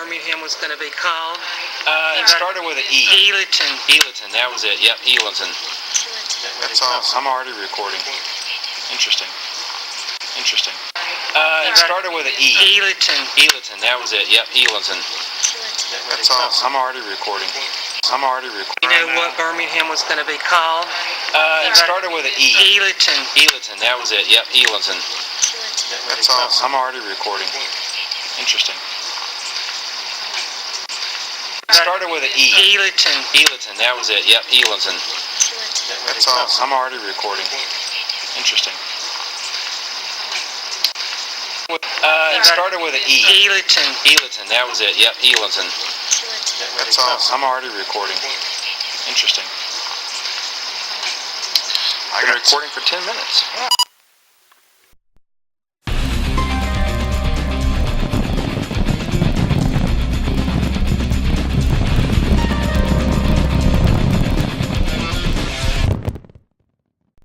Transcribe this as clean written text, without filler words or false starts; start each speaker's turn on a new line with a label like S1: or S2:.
S1: Birmingham was going to be called?
S2: It started with an E.
S1: Ealerton.
S2: Ealerton, that was it. Yep, Ealerton. That's awesome. I'm already recording. Interesting. Interesting. It started with an E.
S1: Ealerton.
S2: Ealerton, that was it. Yep, Ealerton. That's awesome. I'm already recording. I'm already recording.
S1: You know what Birmingham was going to be called?
S2: It started with an E.
S1: Ealerton.
S2: Ealerton, that was it. Yep, Ealerton. That's awesome. I'm already recording. Interesting. It started with an E.
S1: Ealerton.
S2: Ealerton, that was it. Yep, Ealerton. That's awesome. I'm already recording. Interesting. It started with an E.
S1: Ealerton.
S2: Ealerton, that was it. Yep, Ealerton. That's awesome. I'm already recording. Interesting. I've been recording for 10 minutes.